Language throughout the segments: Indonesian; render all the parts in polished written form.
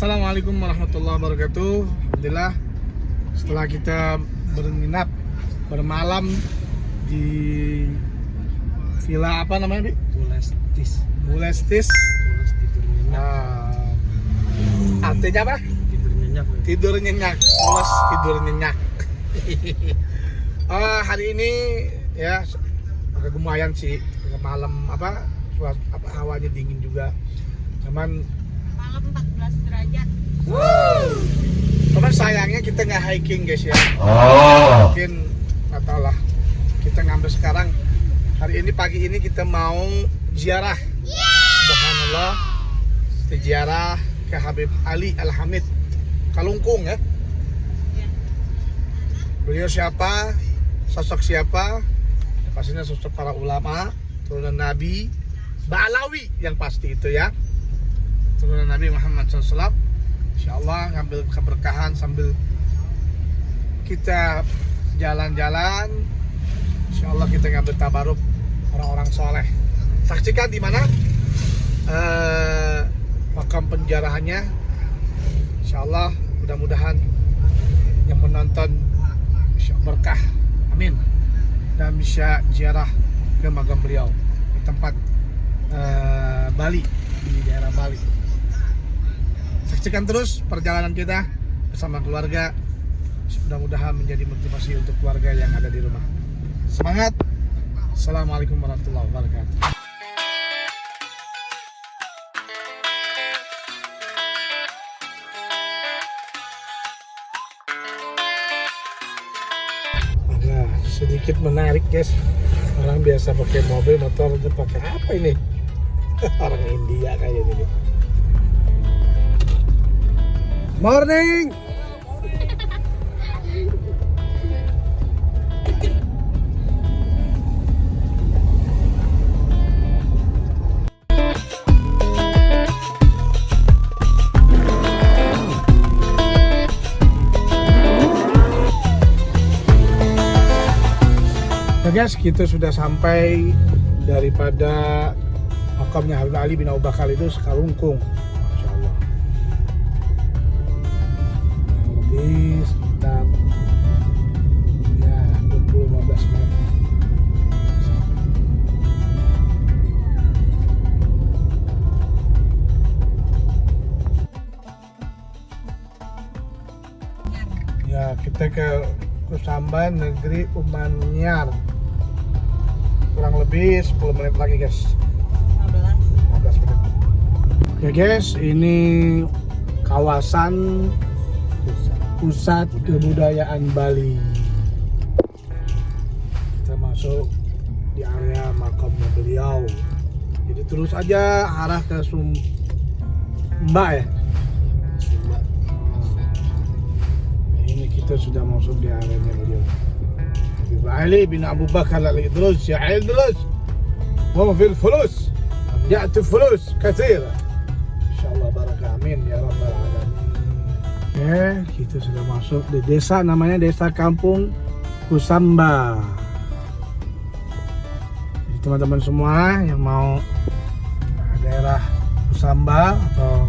Assalamualaikum warahmatullahi wabarakatuh. Alhamdulillah, setelah kita menginap bermalam di villa apa namanya, Bi? Bulestis. Artinya apa? Tidur nyenyak. Mules tidur nyenyak. Hari ini ya agak lumayan sih, malam hawanya dingin juga. Cuman malam 14 derajat. Cuman sayangnya kita nggak hiking guys ya. Mungkin nggak tahu lah. Kita ngambil sekarang. Hari ini pagi ini kita mau ziarah. Subhanallah. Kita ziarah ke Habib Ali Al-Hamid Kalungkung ya. Beliau siapa? Sosok siapa? Ya, pastinya sosok para ulama, turunan Nabi Ba'alawi yang pasti itu ya. Turunan Nabi Muhammad SAW. Insyaallah ngambil keberkahan sambil kita jalan-jalan. Insyaallah kita ngambil tabaruk orang-orang soleh. Saksikan di mana makam penjarahannya. Insyaallah mudah-mudahan yang menonton bisa berkah, amin, dan bisa ziarah ke makam beliau di tempat Bali, di daerah Bali. Saksikan terus perjalanan kita bersama keluarga. Mudah-mudahan menjadi motivasi untuk keluarga yang ada di rumah. Semangat. Assalamualaikum warahmatullahi wabarakatuh. Agak sedikit menarik guys. Orang biasa pakai mobil, motor, dia pakai apa ini? Orang India kayak ini. Morning. Nah guys, kita sudah sampai daripada makamnya Habib Ali bin Abu Bakar itu Kalungkung. Masya Allah. Lebih sekitar ya 20-15 menit. Ya, kita ke Kusamba, negeri Umanyar. Kurang lebih 10 menit lagi guys. 15 menit. Oke guys, ini kawasan pusat kebudayaan Bali. Kita masuk di area makamnya beliau. Jadi terus aja arah ke Sumba ya. Sumba. Ini kita sudah masuk di areanya beliau. Habib Ali bin Abu Bakar al-Idrus, ya Idrus. Wa fil fulus. Ya'ti fulus katsira. Insyaallah barakah, amin ya rabbal alamin. Oke, kita sudah masuk di desa, namanya Desa Kampung Kusamba. Jadi teman-teman semua yang mau daerah Kusamba atau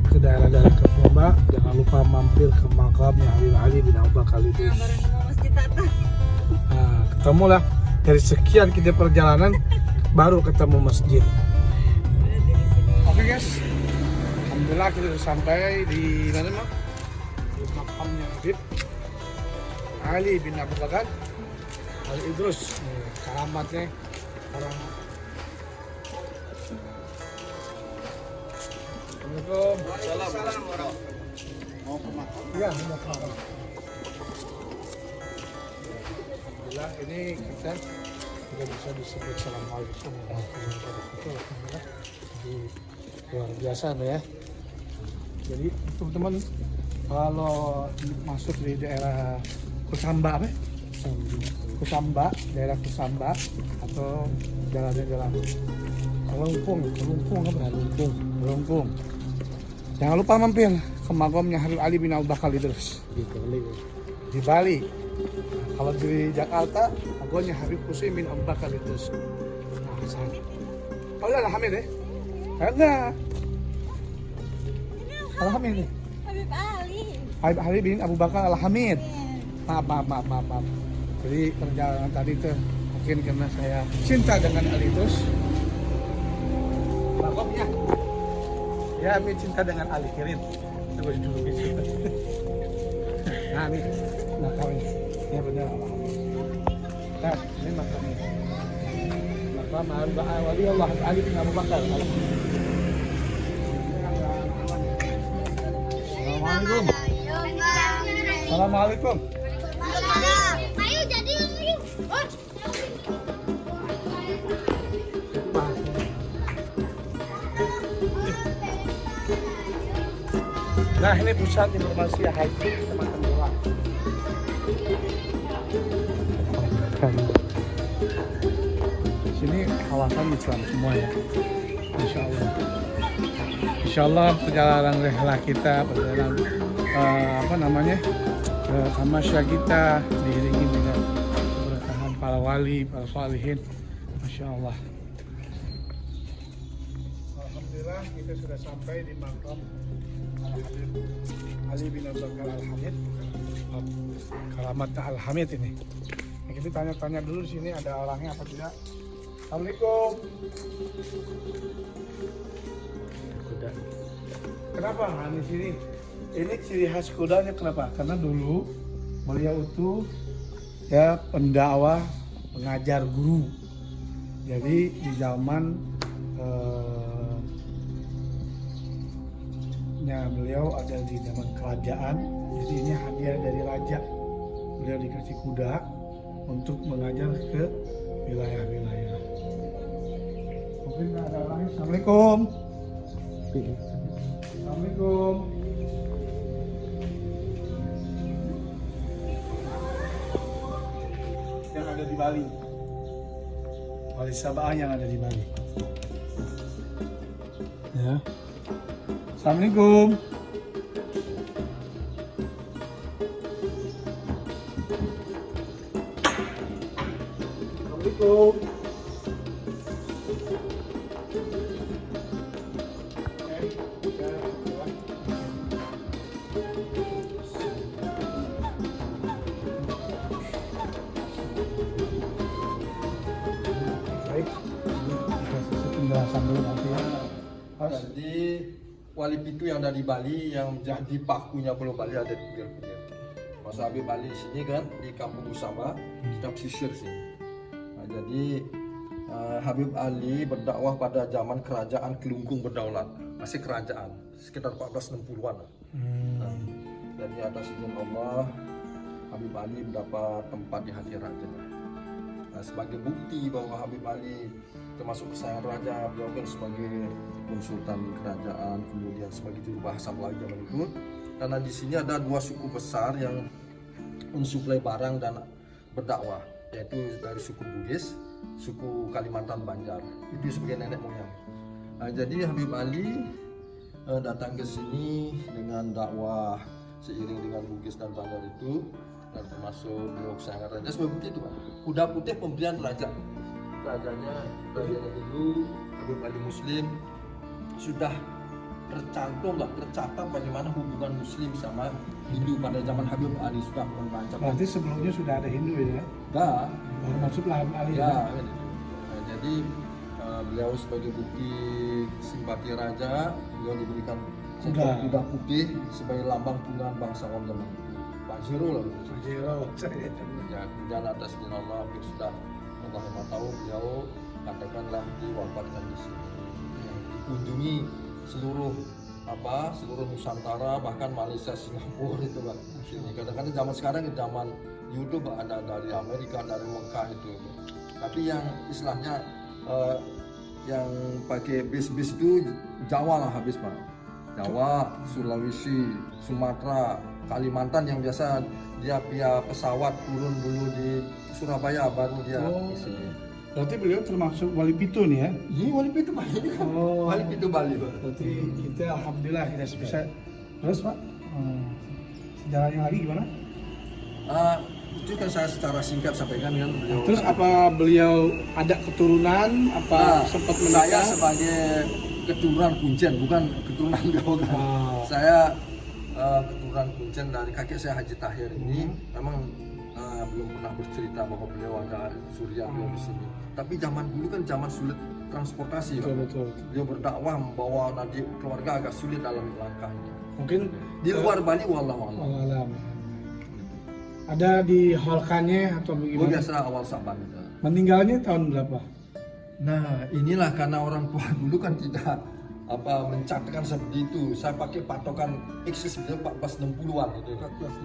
ke daerah-daerah Kusamba, jangan lupa mampir ke makamnya Habib Ali bin Abu Bakar itu. Nah, ketemulah dari sekian kita perjalanan baru ketemu masjid. Oke guys, alhamdulillah kita sudah sampai di mana mak? Di makamnya Habib Ali bin Abu Bakar Al-Idrus. Keramatnya orang. Assalamualaikum. Waalaikumsalam warahmatullahi. Mau ke makam? Iya, mau ke makam. Alhamdulillah ini kita tidak bisa disebut Assalamualaikum warahmatullahi wabarakatuh. Jadi luar biasa ya. Jadi teman-teman kalau masuk di daerah Kusamba apa? Kusamba, daerah Kusamba atau jalan-jalan Kalungkung. Jangan lupa mampir ke makamnya Habib Ali bin Abu Bakar Idrus di Bali. Kalau di Jakarta, makamnya Habib Husain bin Abu Bakar Idrus. Nah, sana. Oh, udah Hamid ya? Enggak. Al-Hamid nih. Habib Ali. Habib Ali bin Abu Bakar Al-Hamid. Iya. Maaf. Jadi perjalanan tadi tuh mungkin karena saya cinta dengan Ali terus. Maafnya. Ya, kami cinta dengan Ali Kirin. Tunggu dulu gitu. Nah, nih. Nah, kawin. Ya benar Alhamdulillah. Nah, ini makamnya. Makam Wali Allah Ali bin Abu Bakar. Assalamualaikum. Assalamualaikum. Ayo jadi yuk. Nah, ini pusat informasi haji teman-teman. Sini kawasan Islam semua ya. Insya Allah. Insya Allah perjalanan rehla kita, perjalanan tamasya kita diiringi dengan keberkahan para wali, para salihin. Masya Allah. Alhamdulillah kita sudah sampai di makam Al-Habib Ali bin Abu Bakar Al-Hamid. Karamat Al-Hamid ini. Nah, kita tanya-tanya dulu di sini ada orangnya apa tidak. Assalamualaikum. Kuda. Kenapa? Nah, di sini ini ciri khas kudanya kenapa? Karena dulu beliau itu ya pendakwah, pengajar guru. Jadi di zaman beliau ada di zaman kerajaan, jadi ini hadiah dari raja. Beliau dikasih kuda untuk mengajar ke wilayah-wilayah. Mungkin ada orang. Assalamualaikum. Assalamualaikum. Yang ada di Bali, Wali Sabah yang ada di Bali. Ya. Assalamualaikum. Assalamualaikum. Baik. Penjelasan dulu nanti ya. Jadi Wali Pitu yang ada di Bali yang jadi pakunya Pulau Bali ada di pinggir-pinggir. Masa Habib Bali sini kan di Kampung Usama, kita pesisir sini. Nah, jadi Habib Ali berdakwah pada zaman kerajaan Kelungkung berdaulat, masih kerajaan sekitar 1460-an. Nah, jadi atas izin Allah Habib Ali mendapat tempat di hati raja. Nah, sebagai bukti bahwa Habib Ali termasuk kesayangan raja, beliau kan sebagai konsultan kerajaan, kemudian sebagai juru bahasa Melayu zaman itu. Karena di sini ada dua suku besar yang mensuplai barang dan berdakwah, yaitu dari suku Bugis, suku Kalimantan Banjar. Itu sebagai nenek moyang. Nah, jadi Habib Ali datang ke sini dengan dakwah seiring dengan Bugis dan Banjar itu, dan termasuk beliau kesayangan raja. Sebagai bukti itu, Pak, kuda putih pemberian raja. Rajanya dulu Habib Ali Muslim, sudah tercatat bagaimana hubungan Muslim sama Hindu pada zaman Habib Ali sudah merancang. Berarti sebelumnya sudah ada Hindu ya? Nah, Maksudlah Habib Ali ya. ya? Nah, jadi beliau sebagai bukti simpati raja, beliau diberikan kuda putih sebagai lambang tunggangan bangsawan zaman itu. Pajero lah. Pajero. Ya, kemudian atas izin Allah sudah 5 tahun beliau katakanlah diwafatkan di sini. Dikunjungi seluruh Nusantara, bahkan Malaysia, Singapura itu Pak. Sini kadang-kadang zaman sekarang zaman YouTube ada dari Amerika, dari Mekah itu. Tapi yang istilahnya yang pakai bis-bis itu Jawa lah habis Pak. Jawa, Sulawesi, Sumatera, Kalimantan yang biasa dia via pesawat turun dulu di Surabaya baru dia di sini. Berarti beliau termasuk Wali Pitu nih ya? Iya, Wali Pitu Pak. Ini kan Wali Pitu Bali Pak. Berarti kita alhamdulillah kita bisa. Terus Pak, sejarahnya lagi gimana? Itu kan saya secara singkat sampaikan kan beliau. Terus apa beliau ada keturunan? Apa sempat menikah? Saya sebagai keturunan Kuncen, bukan keturunan Gaoga. Ah. Saya keturunan Kuncen dari kakek saya Haji Tahir ini memang belum pernah bercerita bahwa beliau ada surya beliau di sini. Tapi zaman dulu kan zaman sulit transportasi, Pak. Betul. Beliau berdakwah membawa nanti keluarga agak sulit dalam langkahnya. Mungkin Di luar Bali, wallahu a'lam. alam. Ada di Holkanye atau Oh, bagaimana? biasa awal Saban. Meninggalnya tahun berapa? Nah, inilah karena orang tua dulu kan tidak mencatatkan seperti itu. Saya pakai patokan eksis beliau 1460-an itu.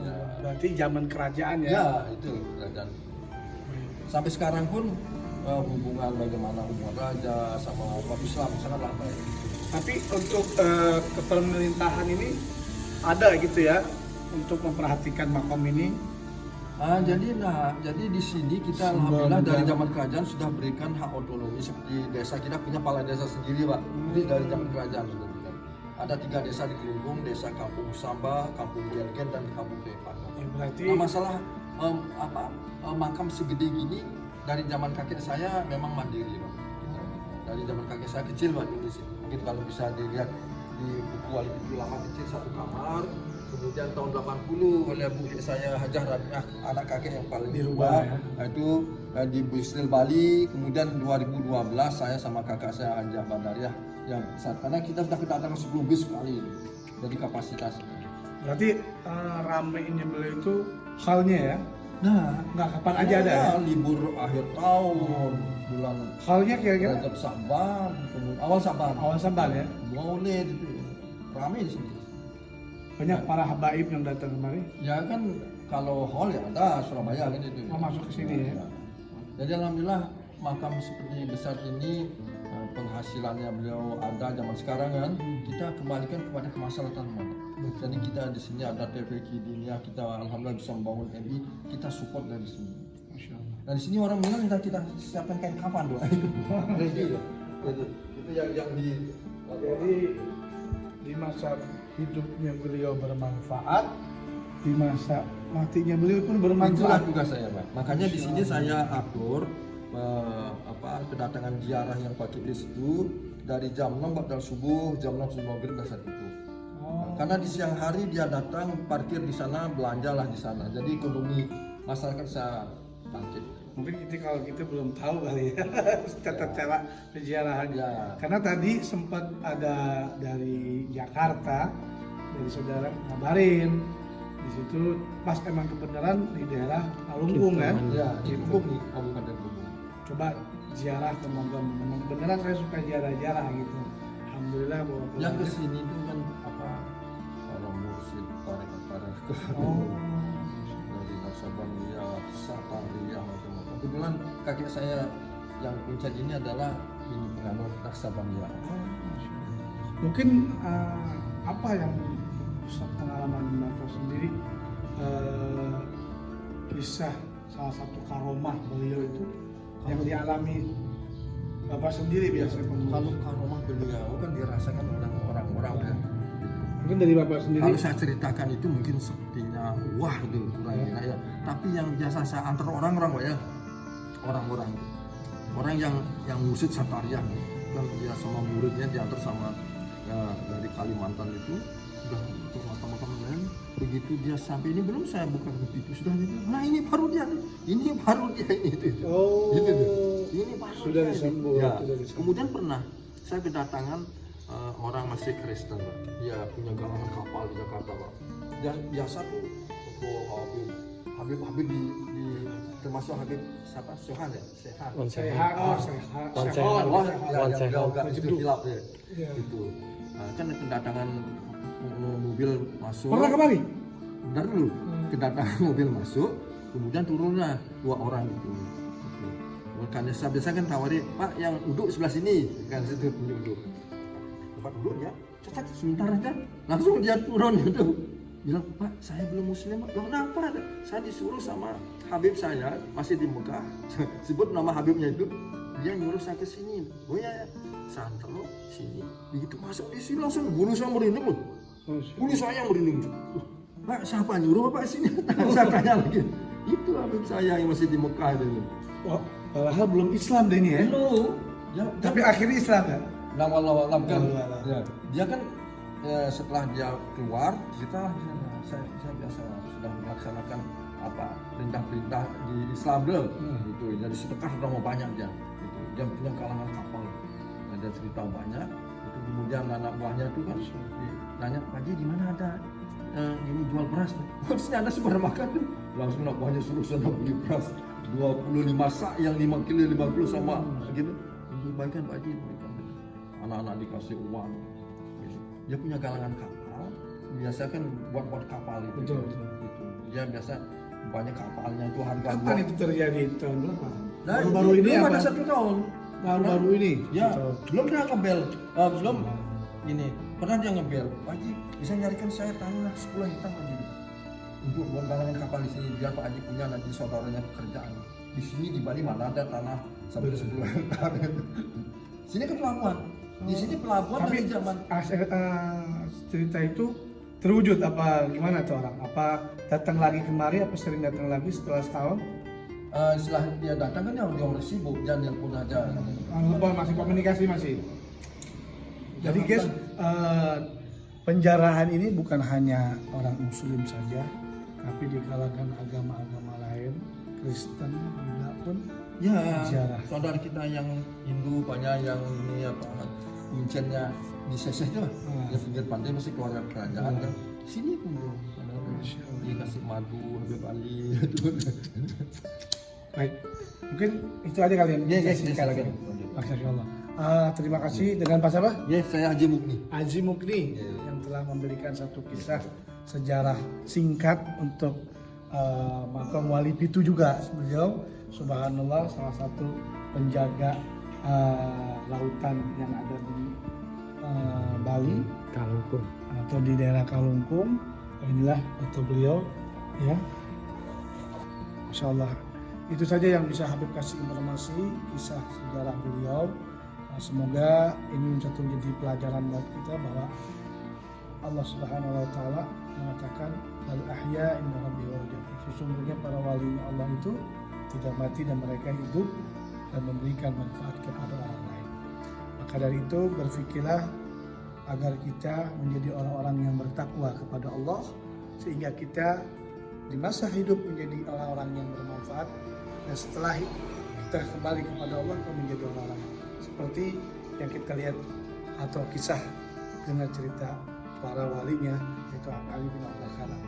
Ya. Berarti zaman kerajaan ya? Ya, itu dan sampai sekarang pun hubungan bagaimana hubungan raja sama umat Islam sangatlah baik. Tapi untuk kepemerintahan ini ada gitu ya untuk memperhatikan makom ini. Jadi di sini kita Sebuah alhamdulillah dari negara. zaman kerajaan sudah berikan hak otonomi seperti desa kita punya kepala desa sendiri, Pak. Jadi dari zaman kerajaan sudah berikan. Ada 3 desa di Kelungkung, desa Kampung Samba, Kampung Gengen dan Kampung Pepak. Ya, berarti Nah, masalah makam segede gini dari zaman kakek saya memang mandiri, Pak. Dari zaman kakek saya kecil, Pak, di sini. Mungkin kalau bisa dilihat di buku wali pitu lama kecil 1 kamar. Kemudian tahun 80 oleh bukit saya Hajah Rabiah, anak kakek yang paling Dirubah, tua, ya. itu di Busnil Bali. Kemudian 2012 saya sama kakak saya Hajah Bandariah yang saat karena kita sudah kedatangan 10 bis sekali dari kapasitasnya. berarti ramainya beliau itu halnya ya? Nah, Nggak kapan aja ada ya? libur akhir tahun, bulan Halnya kira-kira Rajab Saban, kemudian awal Saban, awal Saban ya? Maulid itu ramai di sini. Banyak para habaib yang datang kemari. Ya kan kalau hall ya ada Surabaya kan itu. Oh, masuk ke sini ya? Jadi alhamdulillah makam seperti besar ini penghasilannya beliau ada zaman sekarang kan kita kembalikan kepada kemaslahatan umat. Jadi kita di sini ada TVQ Dinia, kita alhamdulillah bisa membangun MI, kita support dari sini. Masya Allah. Dan di sini orang bilang kita siapkan kain kafan doa. Itu yang di Jadi di masa hidupnya beliau bermanfaat, di masa matinya beliau pun itulah bermanfaat. tugas saya, Pak. Makanya di sini saya atur kedatangan ziarah yang pakai bis itu dari jam 6 bakal subuh, jam 6 subuh maghrib dan saat itu. Oh, Karena di siang hari dia datang parkir di sana, belanjalah di sana. Jadi ekonomi masyarakat saya bangkit. mungkin itu kalau kita belum tahu kali ya tata cara penziarahannya. Ya. Karena tadi sempat ada dari Jakarta, dari saudara ngabarin di situ pas emang kebenaran di daerah Alunggung kan. Ya, di Gitu. Kubuk nih, Kabupaten Kubuk. Coba ziarah ke makam. Memang beneran saya suka ziarah-ziarah gitu. Alhamdulillah bahwa Yang ke sini itu kan para mursyid, para Oh. dari Naksabandia, Sataria macam-macam. Kebetulan kakek saya yang Kuncen ini adalah penganut Naksabandia. Mungkin apa yang pengalaman Bapak sendiri kisah salah satu karomah beliau itu yang dialami Bapak sendiri biasanya Kalau karomah beliau kan dirasakan oleh orang-orang ya. mungkin dari Bapak sendiri. Kalau saya ceritakan itu mungkin sepertinya wah itu kurang enak ya. Tapi yang biasa saya antar orang-orang Pak ya, orang-orang yang musid Sataria kan dia sama muridnya diantar sama dari Kalimantan itu sudah ke makam-makam lain. Begitu dia sampai ini belum saya buka itu sudah gitu. Nah ini baru dia ini. Oh, Gitu tuh. Ini baru sudah dia, disambut. Ya. Sudah disambut. Kemudian pernah saya kedatangan orang masih Kristen, Pak. Dia punya galangan kapal di Jakarta, Pak. Dan biasa tuh Habib di termasuk Habib siapa? Sohan ya? Sehan. Sehat, Yang Gaoga itu hilap ya. Iya. Itu. Kan kedatangan mobil masuk. Pernah kemari? Bentar dulu. Kedatangan mobil masuk, kemudian turunlah 2 orang gitu. Karena biasa kan tawari, Pak yang duduk sebelah sini, kan situ duduk. Tempat duduk ya, cacat sebentar aja, langsung dia turun gitu. Bilang, Pak saya belum muslim, loh kenapa? Saya disuruh sama Habib saya, masih di Mekah, sebut nama Habibnya itu, dia nyuruh saya ke sini. Oh ya, santer lo sini. Begitu masuk di sini langsung bulu saya merinding loh. Bulu saya merinding. Pak siapa nyuruh Pak sini? Saya tanya lagi. Itu Habib saya yang masih di Mekah itu. Wah, padahal belum Islam deh ini ya. Belum. Ya, Tapi akhirnya Islam kan? Nah, walau alam kan, Wallahu alam. ya, dia kan setelah dia keluar, kita saya biasa sudah melaksanakan apa perintah-perintah di Islam dulu, gitu. Jadi sedekah sudah mau banyak dia, gitu. Dia punya kalangan kapal, ada cerita banyak. Itu kemudian anak buahnya itu kan nanya, Pak Haji di mana ada ini jual beras? Oh, di sini ada sumber makan. Langsung anak buahnya suruh sana beli beras 25 sak yang 5 kilo 50 sama gitu. Untuk bagikan Pak Haji, berikan. Anak-anak dikasih uang. Dia punya galangan kapal, biasa kan buat kapal itu. Betul. Gitu. Dia biasa banyak kapalnya itu harga Kapan itu terjadi? Tahun berapa? Nah, Baru-baru ini belum apa? ada 1 tahun. Baru-baru ini? Ya, Gitu. belum pernah ngebel. Belum ini pernah dia ngebel. Pak Haji bisa nyarikan saya tanah 10 hektar Haji untuk buat galangan kapal di sini biar Pak Haji punya nanti saudaranya pekerjaan. Di sini di Bali mana ada tanah sampai 10 hektar. Sini kan pelabuhan. Di sini pelabuhan Tapi dari zaman cerita itu terwujud apa gimana tuh orang? Apa datang lagi kemari? Apa sering datang lagi setelah setahun? setelah dia datang kan dia orang sibuk jangan yang pun aja. Lupa masih komunikasi masih. Jadi guys, penjarahan ini bukan hanya orang Muslim saja, tapi di kalangan agama-agama lain, Kristen, Buddha pun Ya, Ziarah. saudara kita yang Hindu banyak yang ini apa kuncinya di seseh itu lah, di pinggir pantai masih keluarga kerajaan kan. Sini kumpul, Masya Allah. dia kasih madu, Habib Ali. Baik, mungkin itu aja kalian. Yes, Singkat. silakan. Masya Allah. Terima kasih dengan Pak siapa? Yes, saya Haji Mukni. Haji Mukni yang telah memberikan satu kisah sejarah singkat untuk makam Wali Pitu juga. Beliau subhanallah salah satu penjaga lautan yang ada di Bali Kalungkung. atau di daerah Kalungkung. Inilah foto beliau ya. Masya Allah. Itu saja yang bisa Habib kasih informasi kisah sejarah beliau. Semoga ini menjadi pelajaran buat kita bahwa Allah Subhanahu wa taala mengatakan al ahya inna rabbi warjun. Sesungguhnya para wali Allah itu tidak mati dan mereka hidup dan memberikan manfaat kepada orang lain. Maka dari itu berfikirlah agar kita menjadi orang-orang yang bertakwa kepada Allah sehingga kita di masa hidup menjadi orang-orang yang bermanfaat dan setelah kita kembali kepada Allah kita menjadi orang-orang seperti yang kita lihat atau kisah dengan cerita para walinya yaitu Ali bin Abi Thalib.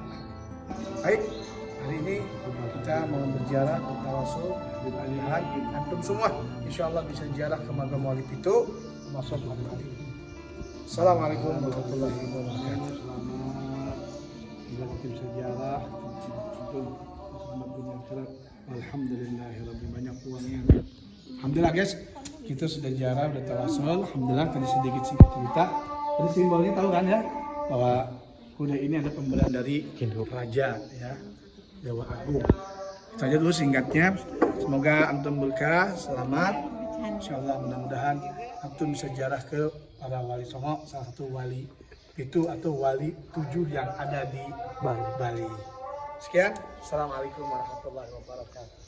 Baik, hari ini kita mau berziarah bertawasul dengan antum semua insyaallah bisa ziarah ke makam Wali Pitu masuk Wali Ali. Assalamualaikum warahmatullahi wabarakatuh. Selamat bila kita bisa ziarah itu selamat dunia akhirat. Alhamdulillahirabbil banyak uangnya. Alhamdulillah guys, kita sudah ziarah, sudah tawasul. Alhamdulillah tadi sedikit cerita. Tadi simbolnya tahu kan ya bahwa kuda ini ada pemberian dari raja ya, Dewa Agung. Itu aja dulu singkatnya. Semoga antum berkah, selamat. Insyaallah mudah-mudahan antum bisa ziarah ke para wali songo, salah satu wali itu atau wali 7 yang ada di Bali. Sekian, assalamualaikum warahmatullahi wabarakatuh.